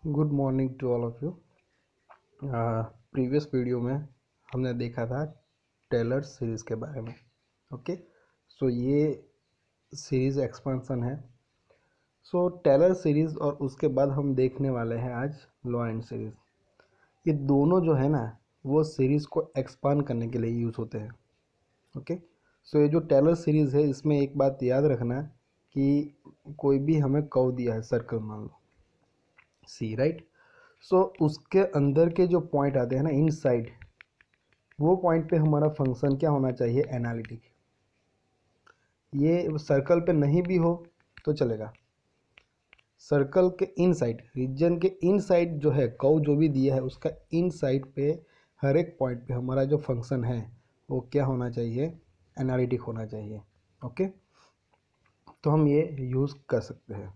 Good morning to all of you. Previous video में हमने देखा था टेलर सीरीज़ के बारे में। ओके, सो ये सीरीज़ एक्सपेंशन है। सो टेलर सीरीज़ और उसके बाद हम देखने वाले हैं आज लॉरेंट सीरीज़। ये दोनों जो है ना वो सीरीज़ को एक्सपांड करने के लिए यूज़ होते हैं। ओके, सो ये जो टेलर सीरीज़ है इसमें एक बात याद रखना कि कोई भी हमें कर्व दिया है, सर्कल मान लो सी, राइट। सो उसके अंदर के जो पॉइंट आते हैं ना इनसाइड, वो पॉइंट पे हमारा फंक्शन क्या होना चाहिए, एनालिटिक। ये सर्कल पे नहीं भी हो तो चलेगा। सर्कल के इनसाइड, रीजन के इनसाइड जो है कर्व जो भी दिया है उसका इनसाइड पे हर एक पॉइंट पे हमारा जो फंक्शन है वो क्या होना चाहिए, एनालिटिक होना चाहिए। ओके, तो हम ये यूज़ कर सकते हैं।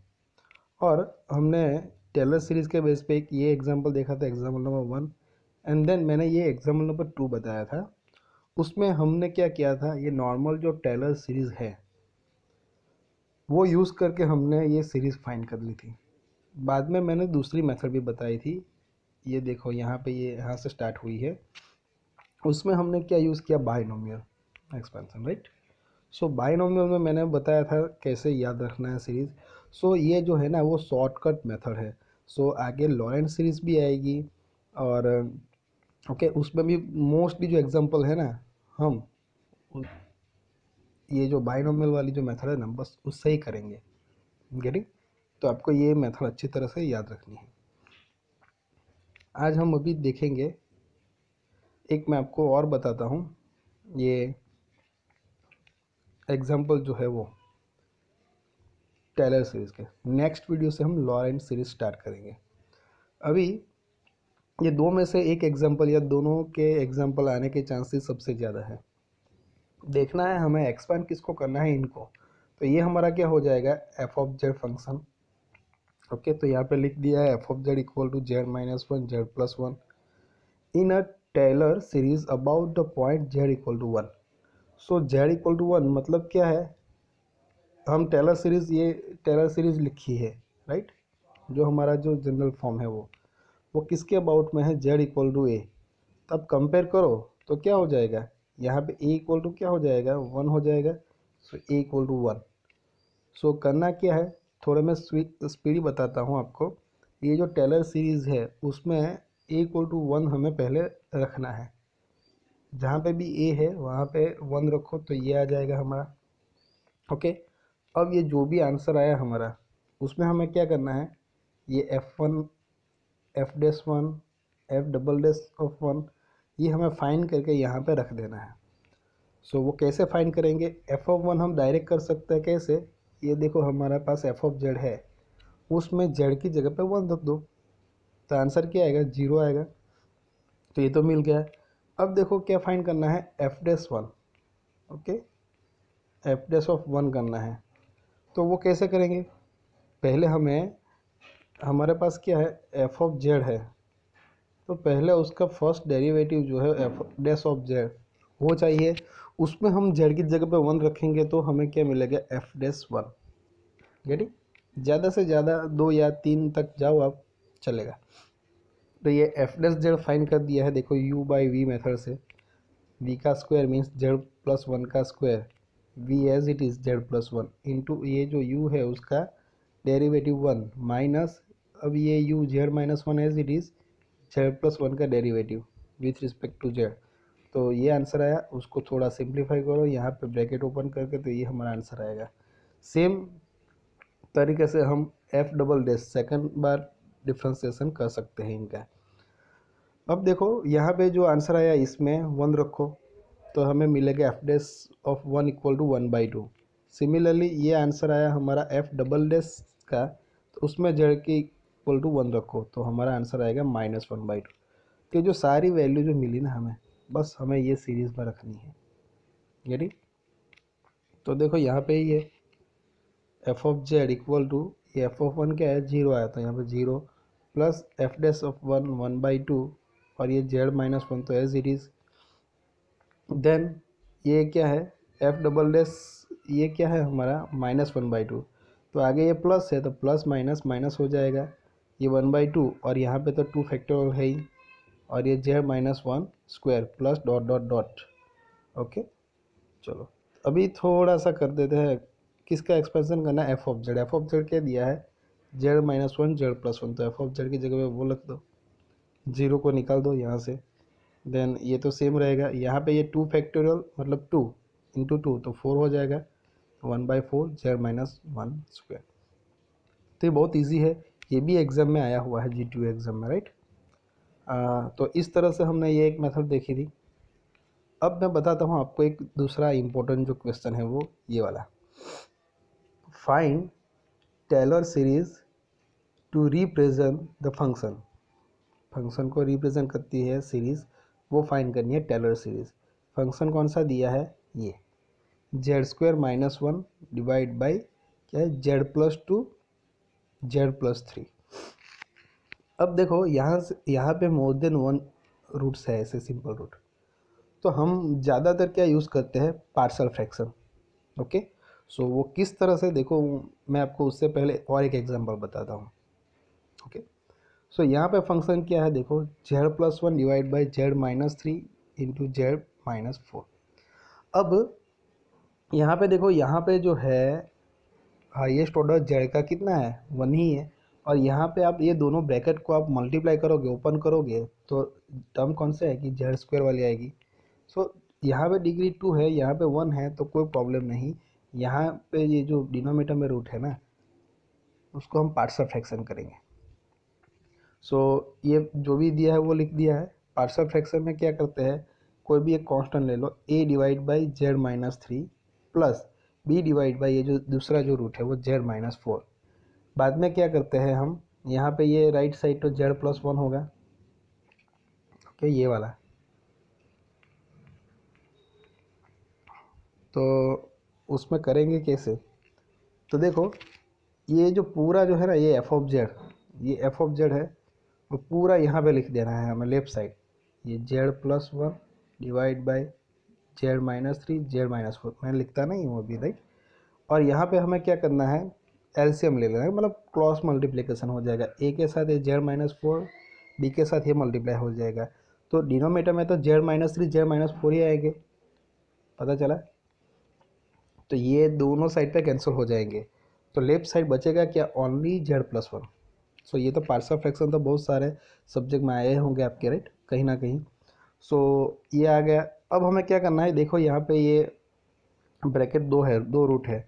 और हमने टेलर सीरीज़ के बेस पे एक ये एग्जांपल देखा था, एग्जांपल नंबर 1, एंड देन मैंने ये एग्जांपल नंबर 2 बताया था। उसमें हमने क्या किया था, ये नॉर्मल जो टेलर सीरीज़ है वो यूज़ करके हमने ये सीरीज़ फाइंड कर ली थी। बाद में मैंने दूसरी मेथड भी बताई थी। ये देखो यहाँ पे, ये यहाँ से स्टार्ट हुई है। उसमें हमने क्या यूज़ किया, बाइनोमियल एक्सपेंशन, राइट। सो बाइनोमियल में मैंने बताया था कैसे याद रखना है सीरीज़। सो ये जो है ना वो शॉर्टकट मेथड है। सो आगे लॉरेंट सीरीज़ भी आएगी और ओके उसमें भी मोस्टली जो एग्जांपल है ना, हम ये जो बाइनोमियल वाली जो मेथड है ना बस उससे ही करेंगे। गेटिंग? तो आपको ये मेथड अच्छी तरह से याद रखनी है। आज हम अभी देखेंगे, एक मैं आपको और बताता हूँ, ये एग्जांपल जो है वो टेलर सीरीज़ के। नेक्स्ट वीडियो से हम लॉरेंट सीरीज़ स्टार्ट करेंगे। अभी ये दो में से एक एग्जांपल या दोनों के एग्जांपल आने के चांसेस सबसे ज़्यादा है। देखना है हमें एक्सपेंड किसको करना है, इनको। तो ये हमारा क्या हो जाएगा, F of Z function. Okay, तो यहाँ पे लिख दिया है F of Z equal to Z minus one Z plus one in a Taylor series about the point Z equal to one. So Z equal to one मतलब क्या है, हम टेलर सीरीज, ये टेलर सीरीज लिखी है, right. जो हमारा जो जनरल फॉर्म है वो किसके अबाउट में है, जेड इक्वल टू ए। तब कंपेयर करो तो क्या हो जाएगा, यहाँ पे ए इक्वल टू क्या हो जाएगा, वन हो जाएगा। सो ए इक्वल टू वन। सो करना क्या है, थोड़ा मैं स्पीड बताता हूँ आपको। ये जो टेलर सीरीज़ है उसमें ए इक्वल टू वन हमें पहले रखना है। जहाँ पे भी ए है वहाँ पे वन रखो तो ये आ जाएगा हमारा। ओके, अब ये जो भी आंसर आया हमारा उसमें हमें क्या करना है, ये F one, F dash one, F double dash of one, ये हमें फाइंड करके यहाँ पे रख देना है। सो वो कैसे फाइंड करेंगे, एफ ऑफ वन हम डायरेक्ट कर सकते हैं। कैसे, ये देखो हमारे पास एफ ऑफ जेड है, उसमें जेड की जगह पे वन रख दो तो आंसर क्या आएगा, जीरो आएगा। तो ये तो मिल गया। अब देखो क्या फाइंड करना है, F dash one. Okay, F dash of one करना है। तो वो कैसे करेंगे, पहले हमें, हमारे पास क्या है, एफ ऑफ जेड है, तो पहले उसका फर्स्ट डेरिवेटिव जो है एफ डैश ऑफ जेड वो चाहिए। उसमें हम जेड की जगह पे वन रखेंगे तो हमें क्या मिलेगा, एफ डैश वन। गेटिंग? ज़्यादा से ज़्यादा दो या तीन तक जाओ आप, चलेगा। तो ये एफ डैश जेड फाइंड कर दिया है, देखो यू बाई वी मेथड से। वी का square means Z plus one का square, V as it is Z plus one into ये जो यू है उसका डेरिवेटिव वन माइनस, अब ये U Z minus one as it is Z plus one का derivative with respect to Z. तो ये आंसर आया। उसको थोड़ा सिंप्लीफाई करो यहाँ पे ब्रैकेट ओपन करके, तो ये हमारा आंसर आएगा। सेम तरीके से हम एफ डबल डैश सेकंड बार डिफ्रेंसिएशन कर सकते हैं इनका। अब देखो यहाँ पे जो आंसर आया इसमें वन रखो तो हमें मिलेगा F dash of one equal to one by two. Similarly ये आंसर आया हमारा एफ डबल डैश का, तो उसमें जेड की इक्वल टू वन रखो तो हमारा आंसर आएगा माइनस वन बाई टू। तो जो सारी वैल्यू जो मिली ना हमें, बस हमें ये सीरीज़ में रखनी है। गेटिंग? तो देखो यहाँ पे ये F of Z equal to, ये एफ ऑफ वन क्या है, जीरो आया था यहाँ पे, zero plus F dash of one one by two, और ये जेड माइनस वन तो एज इट इज़। देन ये क्या है, एफ डबल डैश, ये क्या है हमारा माइनस वन बाई टू। तो आगे ये प्लस है तो प्लस माइनस माइनस हो जाएगा, ये 1/2 और यहाँ पे तो 2 फैक्टोरियल है ही, और ये z-1 plus dot dot dot. Okay, चलो अभी थोड़ा सा कर देते हैं, किसका एक्सपेंशन करना है, एफ ऑफ जेड क्या दिया है, z-1 z+1, तो एफ ऑफ जेड की जगह पे वो रख दो, जीरो को निकाल दो यहाँ से, देन ये तो सेम रहेगा, यहाँ पे ये 2 फैक्टोरियल मतलब 2 इंटू 2 तो 4 हो जाएगा, 1/4 z-1 तो ये बहुत इजी है, ये भी एग्जाम में आया हुआ है, GTU एग्जाम में, राइट। तो इस तरह से हमने ये एक मेथड देखी थी। अब मैं बताता हूँ आपको एक दूसरा इम्पोर्टेंट जो क्वेश्चन है वो ये वाला, find Taylor series to represent the function को रिप्रेजेंट करती है सीरीज, वो फाइंड करनी है टेलर सीरीज। फंक्शन कौन सा दिया है, ये z² - 1 डिवाइड बाई क्या है, z+2 z+3। अब देखो यहाँ पे मोर देन 1 रूट्स है, ऐसे सिंपल रूट, तो हम ज़्यादातर क्या यूज़ करते हैं, पार्शियल फ्रैक्शन। ओके, सो वो किस तरह से, देखो मैं आपको उससे पहले और एक एग्जांपल बताता हूँ। ओके, सो यहाँ पे फंक्शन क्या है, देखो z+1 divide by z-3 into z-4। अब यहाँ पे देखो, यहाँ पे जो है हाईएस्ट ऑर्डर z का कितना है, 1 ही है, और यहाँ पे आप ये दोनों ब्रैकेट को आप मल्टीप्लाई करोगे, ओपन करोगे, तो टर्म कौन से आएगी, z² वाली आएगी। सो यहाँ पे डिग्री 2 है, यहाँ पे 1 है, तो कोई प्रॉब्लम नहीं। यहाँ पे ये जो डिनोमीटर में रूट है ना, उसको हम पार्शियल फ्रैक्शन करेंगे। सो ये जो भी दिया है वो लिख दिया है। पार्शियल फ्रैक्शन में क्या करते हैं, कोई भी एक कांस्टेंट ले लो, a divide by z-3 plus b divide by ये जो दूसरा जो रूट है वो z-4। बाद में क्या करते हैं हम, यहाँ पे ये राइट साइड तो z+1 होगा, ओके ये वाला, तो उसमें करेंगे कैसे, तो देखो ये जो पूरा जो है ना, ये एफ ऑफ जेड है, वो पूरा यहाँ पे लिख देना है हमें लेफ्ट साइड, ये z+1 divide by z-3 z-4, मैंने लिखता नहीं वो भी, राइट। और यहाँ पे हमें क्या करना है, एलसीएम ले लेना है, मतलब क्रॉस मल्टीप्लिकेशन हो जाएगा, a के साथ ये z-4, b के साथ ये मल्टीप्लाई हो जाएगा, तो डिनोमीटर में तो z-3 z-4 ही आएंगे, पता चला। तो ये दोनों साइड पे कैंसिल हो जाएंगे, तो लेफ्ट साइड बचेगा क्या, ओनली z+1। सो ये तो पार्शियल फ्रैक्शन तो बहुत सारे सब्जेक्ट में आए होंगे आपके, राइट, कहीं ना कहीं। सो ये आ गया। अब हमें क्या करना है, देखो यहाँ पे ये ब्रैकेट 2 है, 2 रूट है,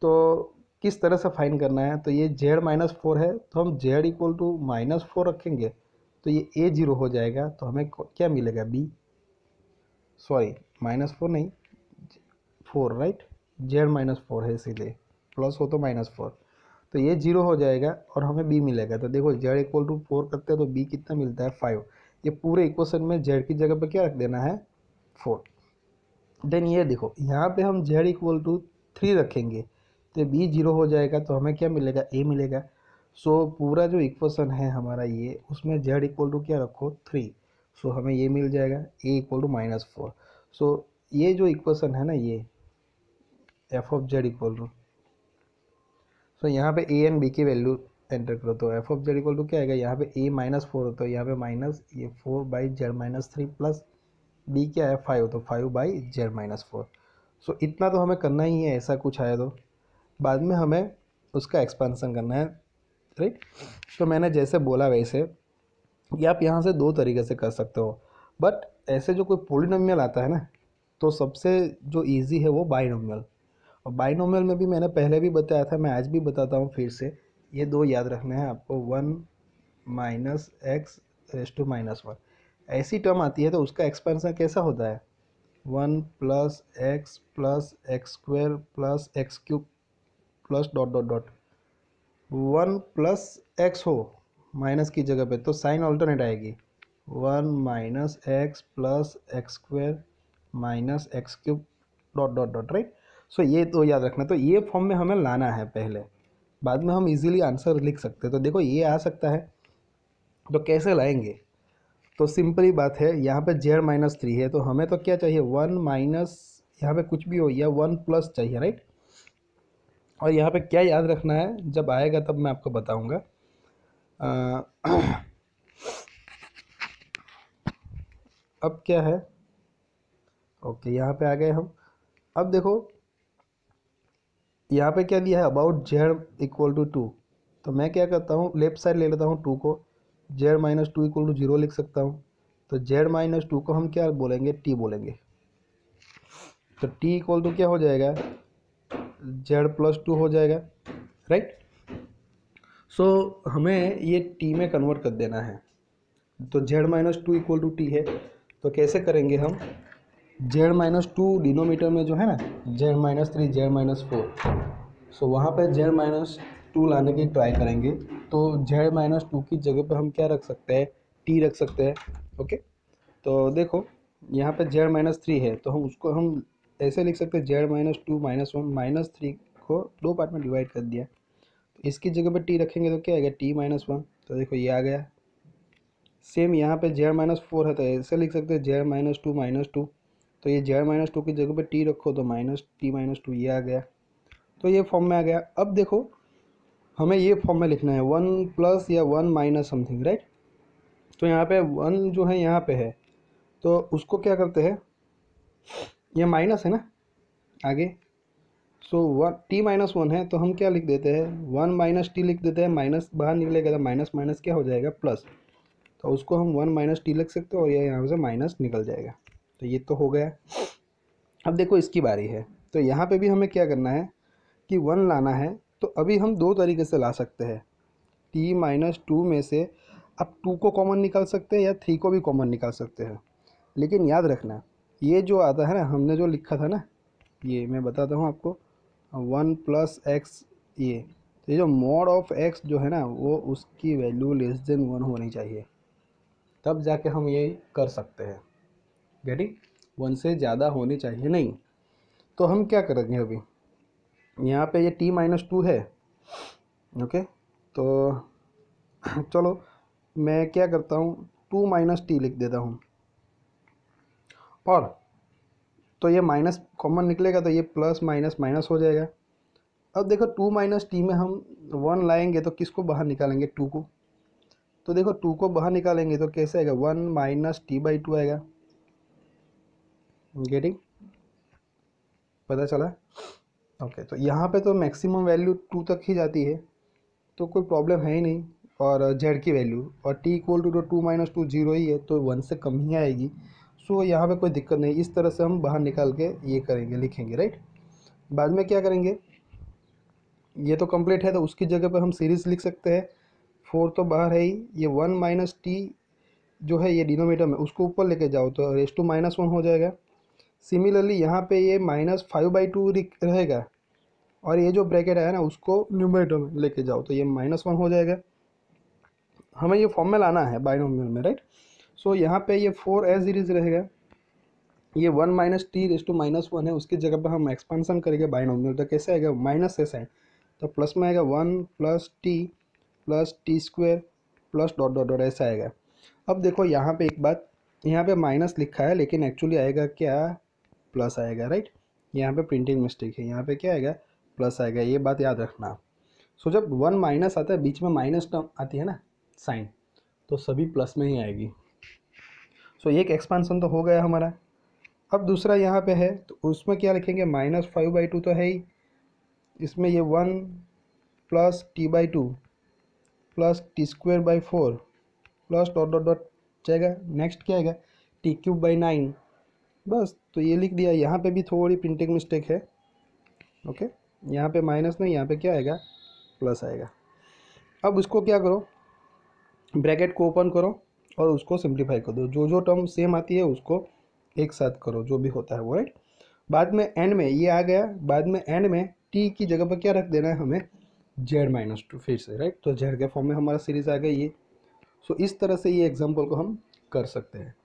तो किस तरह से फाइंड करना है, तो ये z-4 है, तो हम z = -4 रखेंगे, तो ये a0 हो जाएगा, तो हमें क्या मिलेगा, b, सॉरी -4 नहीं 4, राइट, z-4 है, इसीलिए प्लस हो तो -4, तो ये 0 हो जाएगा और हमें b मिलेगा। तो देखो z = 4 करते हैं तो b कितना मिलता है, 5। ये पूरे इक्वेशन में z की जगह पे क्या रख देना है, 4। देन ये देखो यहाँ पे हम z = 3 रखेंगे, तो b 0 हो जाएगा, तो हमें क्या मिलेगा, a मिलेगा। सो पूरा जो इक्वेशन है हमारा ये, उसमें z = क्या रखो, 3, सो हमें ये मिल जाएगा, a = -4। सो ये जो इक्वेशन है ना, ये एफ ऑफ जेड = सो यहाँ पे a एंड b की वैल्यू एंटर करो, तो एफ ऑफ जेड = क्या आएगा, यहाँ पे a -4 हो तो यहाँ पे माइनस ये 4/z-3 प्लस b क्या है, 5, तो 5/z-4। सो इतना तो हमें करना ही है, ऐसा कुछ आया तो बाद में हमें उसका एक्सपेंशन करना है, राइट। तो मैंने जैसे बोला वैसे ये आप यहाँ से 2 तरीके से कर सकते हो, बट ऐसे जो कोई पॉलिनोमियल आता है ना, तो सबसे जो इजी है वो बाइनोमियल। और बाइनोमियल में भी मैंने पहले भी बताया था, मैं आज भी बताता हूँ फिर से, ये 2 याद रखने हैं आपको, 1 - x⁻⁻1 ऐसी टर्म आती है, तो उसका एक्सपेंशन कैसा होता है, 1 + x + x² + x³ plus dot dot dot, 1 + x हो माइनस की जगह पे, तो साइन ऑल्टरनेट आएगी, 1 - x + x² - x³ dot dot dot, right. So ये तो याद रखना, तो ये फॉर्म में हमें लाना है पहले, बाद में हम इजीली आंसर लिख सकते हैं। तो देखो ये आ सकता है, तो कैसे लाएंगे, तो सिंपली बात है, यहाँ पे z-3 है, तो हमें तो क्या चाहिए, 1 माइनस, यहाँ पे कुछ भी हो या 1 प्लस चाहिए, राइट। और यहाँ पे क्या याद रखना है, जब आएगा तब मैं आपको बताऊँगा, अब क्या है, ओके यहाँ पे आ गए हम। अब देखो यहाँ पे क्या दिया है, अबाउट जेड इक्वल टू 2। तो मैं क्या करता हूँ, लेफ्ट साइड ले लेता हूँ 2 को, जेड माइनस 2 इक्वल टू 0 लिख सकता हूँ। तो जेड माइनस 2 को हम क्या बोलेंगे, टी बोलेंगे। तो टी इक्वल टू क्या हो जाएगा, जेड प्लस 2 हो जाएगा, राइट। सो हमें ये टी में कन्वर्ट कर देना है। तो Z minus 2 equal to T है, तो कैसे करेंगे हम, जेड माइनस 2 डिनोमीटर में जो है ना, जेड माइनस 3, जेड माइनस 4, सो वहाँ पे जेड माइनस 2 लाने की ट्राई करेंगे। तो जेड माइनस 2 की जगह पे हम क्या रख सकते हैं, टी रख सकते हैं, ओके। तो देखो यहाँ पे जेड माइनस 3 है, तो हम उसको हम ऐसे लिख सकते हैं, जेड माइनस 2 माइनस 1 माइनस 3 को 2 पार्ट में डिवाइड कर दिया। तो इसकी जगह पे टी रखेंगे तो क्या आएगा, टी माइनस 1। तो देखो ये आ गया। सेम यहाँ पे जेड माइनस 4 है, तो ऐसे लिख सकते हैं, जेड माइनस 2 माइनस 2। तो ये जेड माइनस 2 की जगह पे टी रखो तो माइनस टी माइनस 2, ये आ गया। तो ये फॉर्म में आ गया। अब देखो हमें ये फॉर्म में लिखना है, 1 प्लस या 1 माइनस समथिंग, राइट। तो यहाँ पे 1 जो है यहाँ पे है, तो उसको क्या करते हैं, ये माइनस है ना आगे, सो 1 टी माइनस 1 है, तो हम क्या लिख देते हैं, 1 माइनस टी लिख देते हैं। माइनस बाहर निकलेगा तो माइनस माइनस क्या हो जाएगा, प्लस। तो उसको हम 1 माइनस टी लिख सकते हैं और ये यहाँ से माइनस निकल जाएगा। तो ये तो हो गया। अब देखो इसकी बारी है, तो यहाँ पे भी हमें क्या करना है कि 1 लाना है। तो अभी हम दो तरीके से ला सकते हैं, टी माइनस 2 में से अब 2 को कॉमन निकाल सकते हैं या 3 को भी कॉमन निकाल सकते हैं। लेकिन याद रखना, ये जो आता है ना, हमने जो लिखा था ना, ये मैं बताता हूँ आपको, 1 प्लस एक्स, ये जो मॉड ऑफ एक्स जो है ना, वो उसकी वैल्यू लेस देन 1 होनी चाहिए, तब जाके हम ये कर सकते हैं। गेटिंग, 1 से ज़्यादा होनी चाहिए नहीं। तो हम क्या करेंगे, अभी यहाँ पे ये t माइनस 2 है, ओके। तो चलो मैं क्या करता हूँ, 2 माइनस टी लिख देता हूँ, और तो ये माइनस कॉमन निकलेगा तो ये प्लस माइनस माइनस हो जाएगा। अब देखो 2 माइनस टी में हम 1 लाएंगे तो किसको बाहर निकालेंगे, 2 को। तो देखो 2 को बाहर निकालेंगे तो कैसे आएगा, 1 माइनस टी बाई 2 आएगा। गेटिंग, पता चला, ओके। तो यहाँ पे तो मैक्सिमम वैल्यू 2 तक ही जाती है, तो कोई प्रॉब्लम है ही नहीं। और जेड की वैल्यू और T equal to 2 minus 2 zero ही है, तो 1 से कम ही आएगी। सो यहाँ पे कोई दिक्कत नहीं। इस तरह से हम बाहर निकाल के ये करेंगे, लिखेंगे, राइट। बाद में क्या करेंगे, ये तो कंप्लीट है, तो उसकी जगह पे हम सीरीज लिख सकते हैं। 4 तो बाहर है ही, ये 1 माइनस टी जो है ये डिनोमीटर में, उसको ऊपर लेके जाओ तो रेस टू माइनस 1 हो जाएगा। सिमिलरली यहाँ पे ये माइनस 5/2 रहेगा, और ये जो ब्रैकेट है ना, उसको न्यूमरेटर में लेके जाओ तो ये माइनस 1 हो जाएगा। हमें ये फॉर्म में लाना है बाइनोमियल में, राइट। सो यहाँ पे ये 4 एज इट इज रहेगा। ये 1 minus T raise to minus 1 है, उसकी जगह पे हम एक्सपेंशन करेंगे बाइनोमियल, तो कैसे आएगा, माइनस से साइन, तो प्लस में आएगा 1 plus T square plus dot dot dot, ऐसा आएगा। अब देखो यहाँ पे एक बात, यहाँ पे माइनस लिखा है लेकिन एक्चुअली आएगा क्या, प्लस आएगा, राइट। यहाँ पे प्रिंटिंग मिस्टेक है, यहाँ पे क्या आएगा, प्लस आएगा, ये बात याद रखना। सो जब 1 माइनस आता है, बीच में माइनस टर्म आती है ना साइन, तो सभी प्लस में ही आएगी। सो एक एक्सपांसन तो हो गया हमारा। अब दूसरा यहाँ पे है, तो उसमें क्या लिखेंगे, -5/2 तो है ही, इसमें ये 1 plus t/2 plus t²/4 plus dot dot dot जाएगा। नेक्स्ट क्या आएगा, t³/9, बस। तो ये लिख दिया। यहाँ पे भी थोड़ी प्रिंटिंग मिस्टेक है, ओके। यहाँ पे माइनस नहीं, यहाँ पे क्या आएगा, प्लस आएगा। अब उसको क्या करो, ब्रैकेट को ओपन करो और उसको सिंप्लीफाई कर दो, जो जो टर्म सेम आती है उसको एक साथ करो, जो भी होता है वो, राइट। बाद में एंड में ये आ गया, बाद में एंड में टी की जगह पर क्या रख देना है हमें, z-2 फिर से, राइट। तो जेड के फॉर्म में हमारा सीरीज आ गई ये। सो इस तरह से ये एग्जाम्पल को हम कर सकते हैं।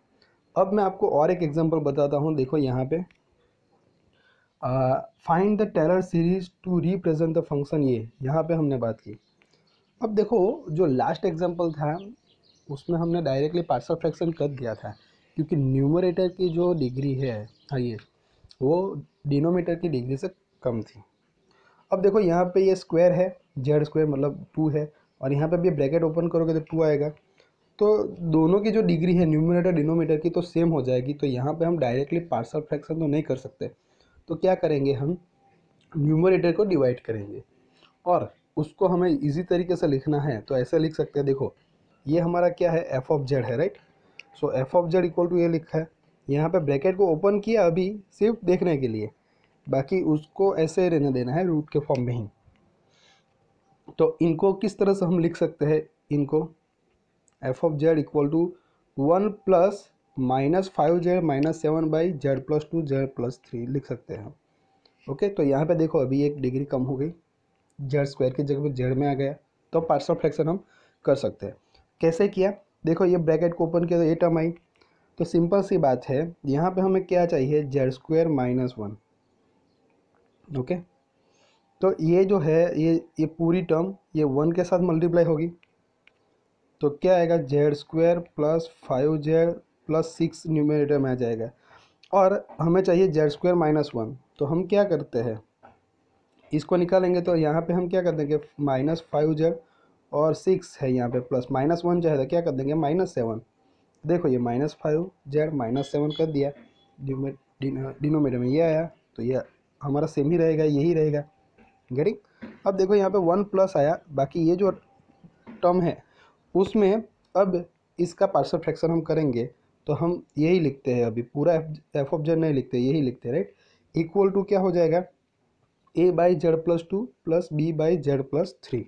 अब मैं आपको और एक एग्जाम्पल बताता हूँ। देखो यहाँ पे find the Taylor series to represent the function, ये यहाँ पे हमने बात की। अब देखो जो लास्ट एग्जाम्पल था उसमें हमने डायरेक्टली पार्शियल फ्रैक्शन कर दिया था, क्योंकि न्यूमरेटर की जो डिग्री है हाईएस्ट, वो डिनोमीटर की डिग्री से कम थी। अब देखो यहाँ पे ये स्क्वायर है, जेड स्क्वायर मतलब 2 है, और यहाँ पे भी ब्रैकेट ओपन करोगे तो 2 आएगा। तो दोनों की जो डिग्री है न्यूमरेटर डिनोमिनेटर की तो सेम हो जाएगी। तो यहाँ पे हम डायरेक्टली पार्शियल फ्रैक्शन तो नहीं कर सकते, तो क्या करेंगे, हम न्यूमरेटर को डिवाइड करेंगे और उसको हमें इजी तरीके से लिखना है तो ऐसे लिख सकते हैं। देखो ये हमारा क्या है, एफ ऑफ जेड है, right. So F of Z equal to ये लिखा है, यहाँ पे ब्रैकेट को ओपन किया अभी सिर्फ देखने के लिए, बाकी उसको ऐसे रहने देना है रूट के फॉर्म में ही। तो इनको किस तरह से हम लिख सकते हैं, इनको F of Z equal to 1 plus -5z -7 by z+2z+3 लिख सकते हैं हम। ओके, तो यहाँ पे देखो अभी एक डिग्री कम हो गई, जेड स्क्वायर की जगह पे जेड में आ गया, तो पार्शियल फ्रैक्शन हम कर सकते हैं। कैसे किया, देखो ये ब्रैकेट को ओपन किया तो ये टर्म आई, तो सिंपल सी बात है, यहाँ पे हमें क्या चाहिए, z² -1। ओके, तो ये जो है ये पूरी टर्म ये 1 के साथ मल्टीप्लाई होगी, तो क्या आएगा, z² + 5z+6 न्यूमरेटर में आ जाएगा। और हमें चाहिए z² -1, तो हम क्या करते हैं, इसको निकालेंगे तो यहाँ पे हम क्या कर देंगे, -5z और 6 है यहाँ पे प्लस -1 चाहे तो क्या कर देंगे -7। देखो ये -5z -7 कर दिया, डिनोमिनेटर में ये आया, तो ये हमारा सेम ही रहेगा, यही रहेगा। गेटिंग। अब देखो यहाँ पे 1 प्लस आया, बाकी ये जो टर्म है उसमें अब इसका पार्शियल फ्रैक्शन हम करेंगे तो हम यही लिखते हैं, अभी पूरा एफ ऑफ जेड नहीं लिखते, यही लिखते हैं, राइट। इक्वल टू क्या हो जाएगा, a/z+2 + b/z+3।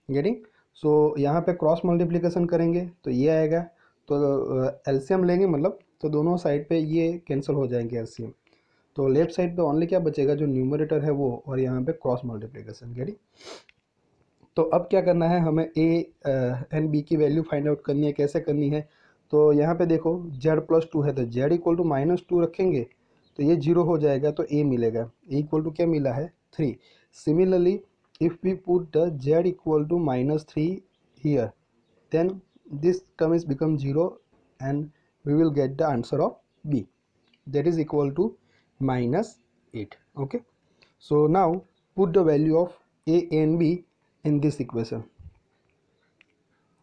गेटिंग। सो यहाँ पे क्रॉस मल्टीप्लिकेशन करेंगे तो ये आएगा, तो एलसीएम लेंगे मतलब, तो दोनों साइड पे ये कैंसिल हो जाएंगे एलसीएम, तो लेफ्ट साइड पे ओनली क्या बचेगा, जो न्यूमरेटर है वो, और यहाँ पे क्रॉस मल्टीप्लिकेशन। गेटिंग। तो अब क्या करना है, हमें a एंड b की वैल्यू फाइंड आउट करनी है। कैसे करनी है, तो यहाँ पे देखो z+2 है तो z इक्वल टू -2 रखेंगे तो ये 0 हो जाएगा, तो a मिलेगा, a इक्वल टू क्या मिला है, 3। Similarly if we put the z equal to -3 here, then this term is become 0 and we will get the answer of b, that is equal to -8. Okay, so now put the value of a and b in this equation.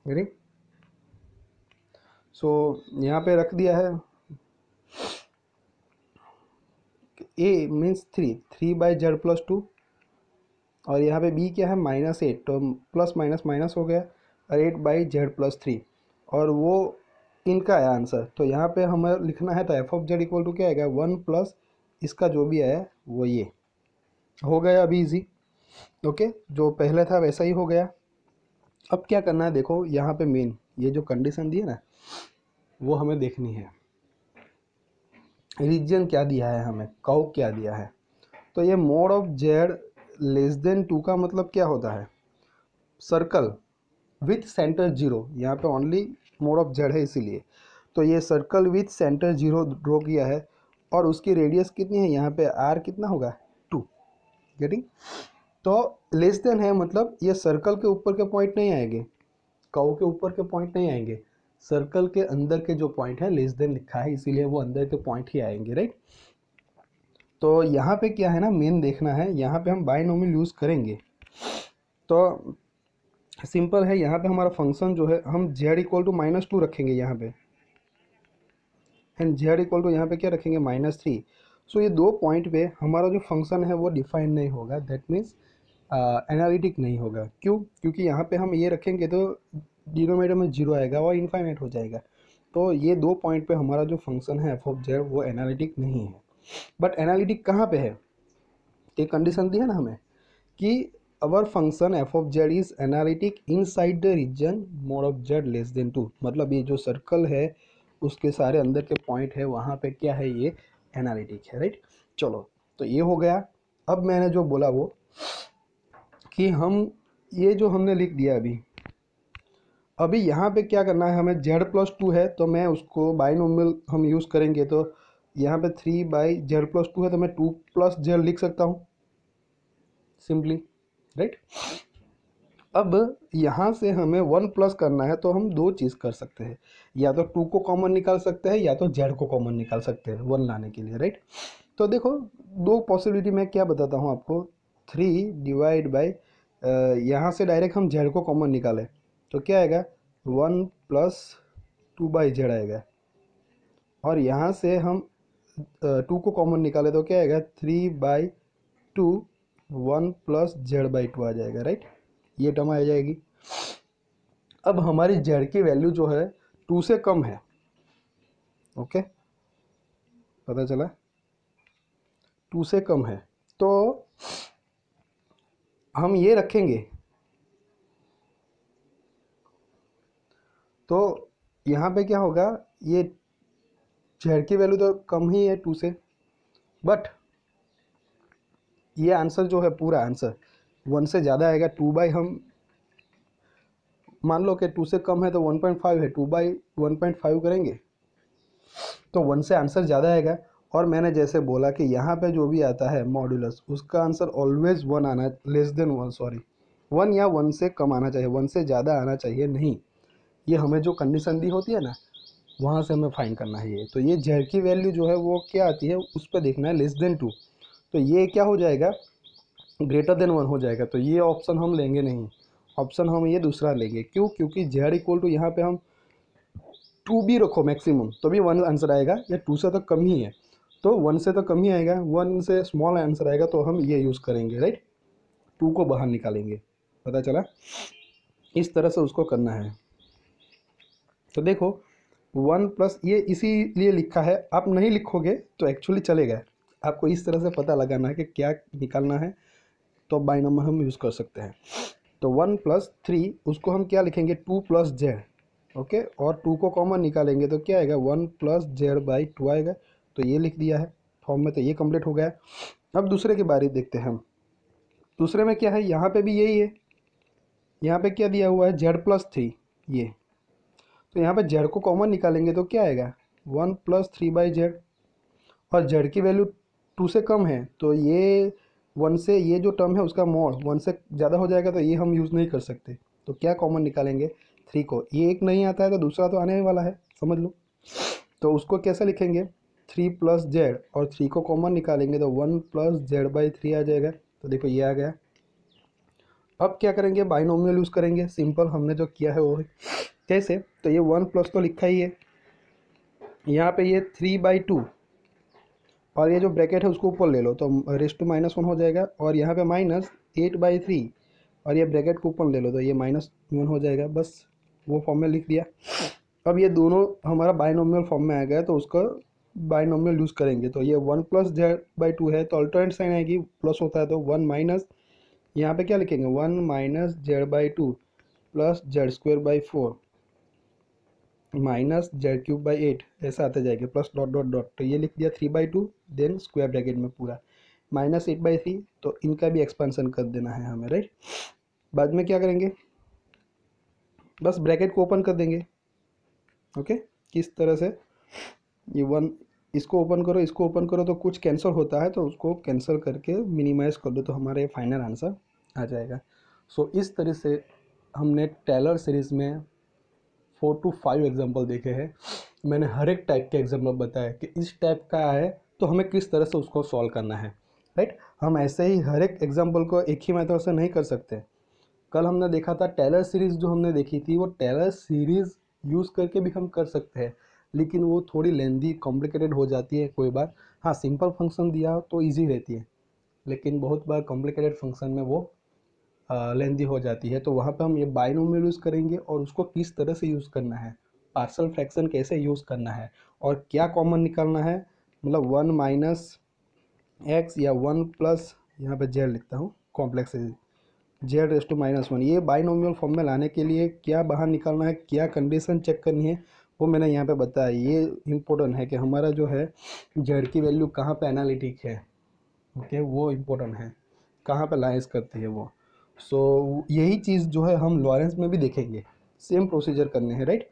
Ready? So यहाँ पे रख दिया है, a means 3/z+2 और यहाँ पे b क्या है, -8, तो प्लस माइनस माइनस हो गया, और 8/z+3 और वो इनका आया आंसर। तो यहाँ पे हमें लिखना है, तो F of Z equal to क्या आएगा, 1 प्लस इसका जो भी आया वो ये हो गया अभी इजी। ओके, जो पहले था वैसा ही हो गया। अब क्या करना है, देखो यहाँ पे मेन ये जो कंडीशन दी है ना वो हमें देखनी है, रीजन क्या दिया है हमें, कर्व क्या दिया है। तो ये मोड ऑफ जेड <2 का मतलब क्या होता है, सर्कल विथ सेंटर 0, यहाँ पे ओनली मोड ऑफ जेड है इसीलिए, तो ये सर्कल विथ सेंटर 0 ड्रॉ किया है और उसकी रेडियस कितनी है, यहाँ पे आर कितना होगा, 2। गेटिंग। तो लेस देन है मतलब ये सर्कल के ऊपर के पॉइंट नहीं आएंगे, कर्व के ऊपर के पॉइंट नहीं आएंगे, सर्कल के अंदर के जो पॉइंट है लेस देन लिखा है इसीलिए वो अंदर के पॉइंट ही आएंगे, राइट। तो यहाँ पे क्या है ना, मेन देखना है, यहाँ पे हम बायनोमियल यूज़ करेंगे तो सिंपल है, यहाँ पे हमारा फंक्शन जो है हम z इक्वल टू -2 रखेंगे यहाँ पे, एंड z इक्वल टू यहाँ पे क्या रखेंगे, -3। सो ये दो पॉइंट पे हमारा जो फंक्शन है वो डिफाइन नहीं होगा, दैट मीन्स एनालिटिक नहीं होगा। क्यों, क्योंकि यहाँ पे हम ये रखेंगे तो डिनोमिनेटर में 0 आएगा और इनफाइनाइट हो जाएगा, तो ये दो पॉइंट पे हमारा जो फंक्शन है एफ ऑफ जेड वो एनालिटिक नहीं है। बट एनालिटिक कहाँ पे है, एक कंडीशन दी है ना हमें कि our function F of Z is analytic inside the region mod of Z less than 2, मतलब ये जो सर्कल है उसके सारे अंदर के पॉइंट है वहाँ पे क्या है, ये एनालिटिक है, राइट। चलो तो ये हो गया। अब मैंने जो बोला वो कि हम ये जो हमने लिख दिया अभी यहाँ पे क्या करना है, हमें z+2 है तो मैं उसको बायनोमियल हम यूज़ करेंगे, तो यहाँ पे 3/z+2 है तो मैं 2 + z लिख सकता हूँ सिंपली, राइट। अब यहाँ से हमें 1 प्लस करना है तो हम दो चीज़ कर सकते हैं, या तो 2 को कॉमन निकाल सकते हैं या तो z को कॉमन निकाल सकते हैं 1 लाने के लिए, राइट। तो देखो दो पॉसिबिलिटी मैं क्या बताता हूँ आपको, 3 / यहाँ से डायरेक्ट हम जेड को कॉमन निकालें तो क्या आएगा 1 प्लस 2/z आएगा, और यहाँ से हम 2 को कॉमन निकाले तो क्या आएगा 3/2 1 प्लस z/2 आ जाएगा, राइट। ये टर्म आ जाएगी। अब हमारी z की वैल्यू जो है 2 से कम है, ओके, पता चला 2 से कम है, तो हम ये रखेंगे, तो यहाँ पे क्या होगा, ये z की वैल्यू तो कम ही है 2 से, बट ये आंसर जो है पूरा आंसर 1 से ज़्यादा आएगा। 2 हम मान लो कि 2 से कम है तो 1.5 है, 2/1.5 करेंगे तो 1 से आंसर ज़्यादा आएगा। और मैंने जैसे बोला कि यहाँ पे जो भी आता है मॉड्यूलस, उसका आंसर ऑलवेज 1 आना, लेस देन 1, सॉरी 1 या 1 से कम आना चाहिए, 1 से ज़्यादा आना चाहिए नहीं। ये हमें जो कंडीशन दी होती है ना, वहाँ से हमें फाइंड करना है ये। तो ये z की वैल्यू जो है वो क्या आती है उस पर देखना है, लेस देन 2, तो ये क्या हो जाएगा ग्रेटर देन 1 हो जाएगा। तो ये ऑप्शन हम लेंगे नहीं, ऑप्शन हम ये दूसरा लेंगे। क्यों? क्योंकि z इक्वल टू यहाँ पे हम 2 भी रखो मैक्सिमम तो भी 1 आंसर आएगा, या 2 से तो कम ही है तो 1 से तो कम ही आएगा, 1 से स्मॉल आंसर आएगा तो हम ये यूज़ करेंगे, राइट। 2 को बाहर निकालेंगे, पता चला। इस तरह से उसको करना है। तो देखो 1 प्लस ये इसीलिए लिखा है, आप नहीं लिखोगे तो एक्चुअली चलेगा, आपको इस तरह से पता लगाना है कि क्या निकालना है, तो बाइनोमियल हम यूज़ कर सकते हैं। तो 1 प्लस 3 उसको हम क्या लिखेंगे 2 प्लस z, ओके, और 2 को कॉमन निकालेंगे तो क्या आएगा 1 प्लस z/2 आएगा। तो ये लिख दिया है फॉर्म में, तो ये कंप्लीट हो गया। अब दूसरे के बारे देखते हैं हम। दूसरे में क्या है, यहाँ पे भी यही है, यहाँ पे क्या दिया हुआ है z+3 ये, तो यहाँ पे z को कॉमन निकालेंगे तो क्या आएगा 1 प्लस 3/z, और z की वैल्यू 2 से कम है तो ये 1 से, ये जो टर्म है उसका मॉड 1 से ज़्यादा हो जाएगा तो ये हम यूज़ नहीं कर सकते। तो क्या कॉमन निकालेंगे 3 को, ये एक नहीं आता है तो दूसरा तो आने वाला है, समझ लो। तो उसको कैसे लिखेंगे 3 प्लस z, और 3 को कॉमन निकालेंगे तो 1 प्लस z/3 आ जाएगा। तो देखो ये आ गया। अब क्या करेंगे बाइनोमियल यूज़ करेंगे, सिंपल हमने जो किया है वो कैसे, तो ये 1 प्लस तो लिखा ही है, यहाँ पे ये 3/2 और ये जो ब्रैकेट है उसको ऊपर ले लो तो (-1) हो जाएगा, और यहाँ पे -8/3 और ये ब्रैकेट को ऊपर ले लो तो ये -1 हो जाएगा। बस वो फॉर्म में लिख दिया। अब ये दोनों हमारा बाइनोमियल फॉर्म में आ गया तो उसका बाइनोमियल यूज़ करेंगे। तो ये 1 प्लस z/2 है तो अल्टरनेट साइन आएगी, प्लस होता है तो 1 माइनस, यहाँ पे क्या लिखेंगे 1 minus z/2 plus z²/4 minus z³/8, ऐसा आते जाएगा, प्लस डॉट डॉट डॉट। तो ये लिख दिया 3/2, देन स्क्वायर ब्रैकेट में पूरा -8/3, तो इनका भी एक्सपेंशन कर देना है हमें, राइट। बाद में क्या करेंगे, बस ब्रैकेट को ओपन कर देंगे, ओके। किस तरह से, ये 1 इसको ओपन करो, इसको ओपन करो तो कुछ कैंसिल होता है तो उसको कैंसिल करके मिनिमाइज कर दो तो हमारे फाइनल आंसर आ जाएगा। सो इस तरह से हमने टेलर सीरीज़ में 4 to 5 एग्जाम्पल देखे हैं। मैंने हर एक टाइप के एग्जाम्पल बताया कि इस टाइप का है तो हमें किस तरह से उसको सॉल्व करना है, राइट। हम ऐसे ही हर एक एग्जाम्पल को एक ही मेथड से नहीं कर सकते। कल हमने देखा था टेलर सीरीज़, जो हमने देखी थी वो टेलर सीरीज़ यूज़ करके भी हम कर सकते हैं, लेकिन वो थोड़ी लेंदी कॉम्प्लिकेटेड हो जाती है कोई बार। हाँ, सिंपल फंक्शन दिया तो ईजी रहती है, लेकिन बहुत बार कॉम्प्लिकेटेड फंक्शन में वो लेंदी हो जाती है। तो वहाँ पे हम ये बाइनोमियल यूज़ करेंगे और उसको किस तरह से यूज़ करना है, पार्शियल फ्रैक्शन कैसे यूज़ करना है, और क्या कॉमन निकालना है, मतलब 1 माइनस x या 1 प्लस, यहाँ पे z लिखता हूँ कॉम्प्लेक्स z⁻⁻1, ये बाइनोमियल फॉर्म में लाने के लिए क्या बाहर निकालना है, क्या कंडीशन चेक करनी है, वो मैंने यहाँ पे बताया। ये इम्पोर्टेंट है कि हमारा जो है z की वैल्यू कहाँ पे एनालिटिक है, ओके, वो इम्पोर्टेंट है, कहाँ पे लाइज करती है वो। सो यही चीज़ जो है हम लॉरेंस में भी देखेंगे, सेम प्रोसीजर करने हैं, राइट।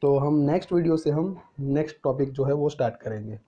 तो हम नेक्स्ट वीडियो से हम नेक्स्ट टॉपिक जो है वो स्टार्ट करेंगे।